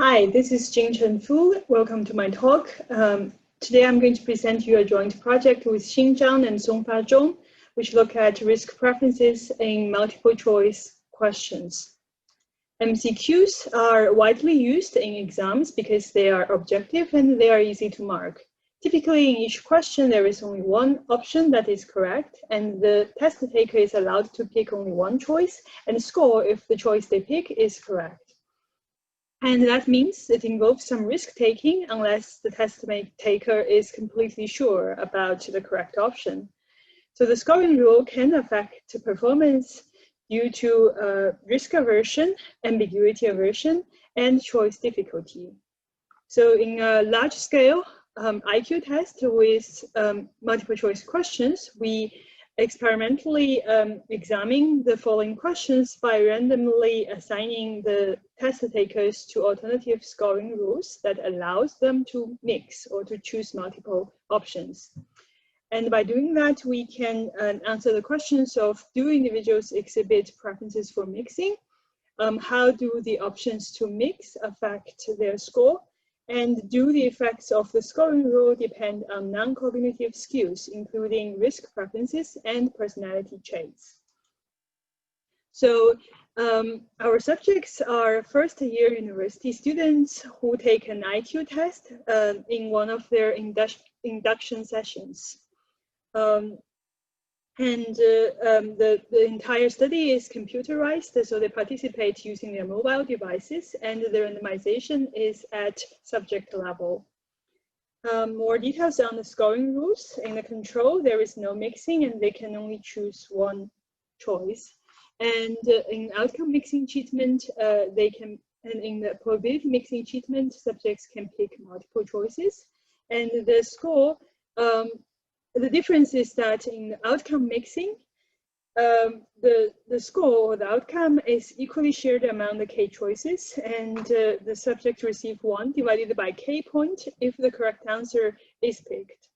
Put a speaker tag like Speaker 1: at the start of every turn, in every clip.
Speaker 1: Hi, this is Jingcheng Fu. Welcome to my talk. Today I'm going to present you a joint project with Xinzhang and Songfa Zhong, which look at risk preferences in multiple choice questions. MCQs are widely used in exams because they are objective and they are easy to mark. Typically, in each question, there is only one option that is correct, and the test taker is allowed to pick only one choice and score if the choice they pick is correct. And that means it involves some risk-taking unless the test taker is completely sure about the correct option. So the scoring rule can affect performance due to risk aversion, ambiguity aversion, and choice difficulty. So in a large-scale IQ test with multiple choice questions, we experimentally examine the following questions by randomly assigning the test takers to alternative scoring rules that allows them to mix or to choose multiple options. And by doing that, we can answer the questions of, do individuals exhibit preferences for mixing? How do the options to mix affect their score? And do the effects of the scoring rule depend on non-cognitive skills, including risk preferences and personality traits? So our subjects are first-year university students who take an IQ test in one of their induction sessions. The entire study is computerized, so they participate using their mobile devices, and the randomization is at subject level. More details on the scoring rules. In the control, there is no mixing, and they can only choose one choice. And in outcome mixing treatment, and in the probability mixing treatment, subjects can pick multiple choices. And the score, the difference is that in outcome mixing, the score or the outcome is equally shared among the K choices, and the subject receive 1 divided by K point if the correct answer is picked.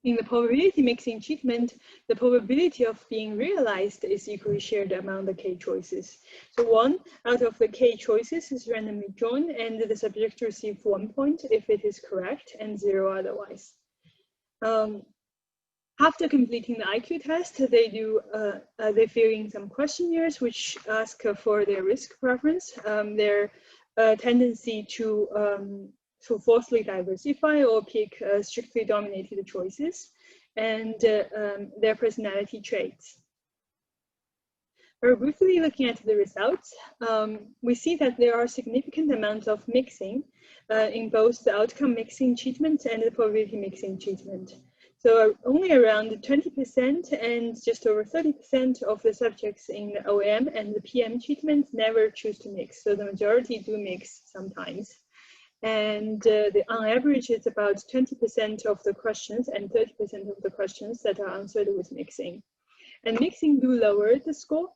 Speaker 1: In the probability mixing treatment, the probability of being realized is equally shared among the K choices. So 1 out of the K choices is randomly drawn, and the subject receives 1 point if it is correct and 0 otherwise. After completing the IQ test, they fill in some questionnaires which ask for their risk preference, their tendency to falsely diversify or pick strictly dominated choices, and their personality traits. Very briefly looking at the results, we see that there are significant amounts of mixing in both the outcome mixing treatment and the probability mixing treatment. So only around 20% and just over 30% of the subjects in the OM and the PM treatment never choose to mix. So the majority do mix sometimes. And on average, it's about 20% of the questions and 30% of the questions that are answered with mixing. And mixing do lower the score.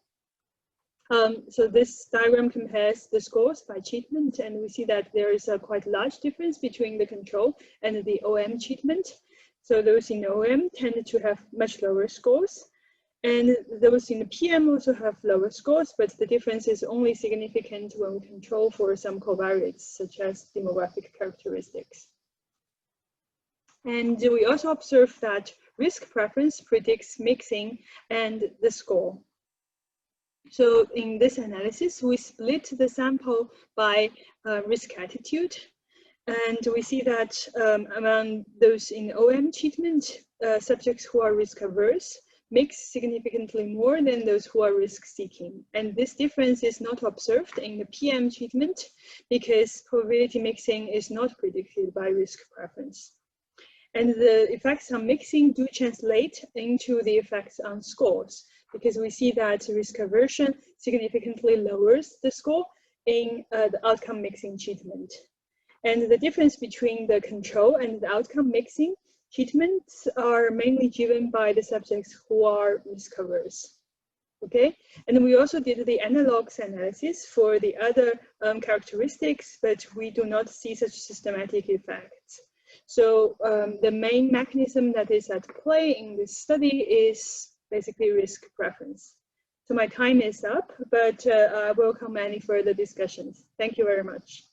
Speaker 1: So this diagram compares the scores by treatment, and we see that there is a quite large difference between the control and the OM treatment. So those in OM tend to have much lower scores, and those in the PM also have lower scores, but the difference is only significant when we control for some covariates, such as demographic characteristics. And we also observe that risk preference predicts mixing and the score. So in this analysis, we split the sample by risk attitude. And we see that among those in OM treatment, subjects who are risk averse mix significantly more than those who are risk seeking. And this difference is not observed in the PM treatment because probability mixing is not predicted by risk preference. And the effects on mixing do translate into the effects on scores, because we see that risk aversion significantly lowers the score in the outcome mixing treatment. And the difference between the control and the outcome mixing treatments are mainly driven by the subjects who are risk averse. Okay, and we also did the analogs analysis for the other characteristics, but we do not see such systematic effects. So the main mechanism that is at play in this study is basically risk preference. So my time is up, but I welcome any further discussions. Thank you very much.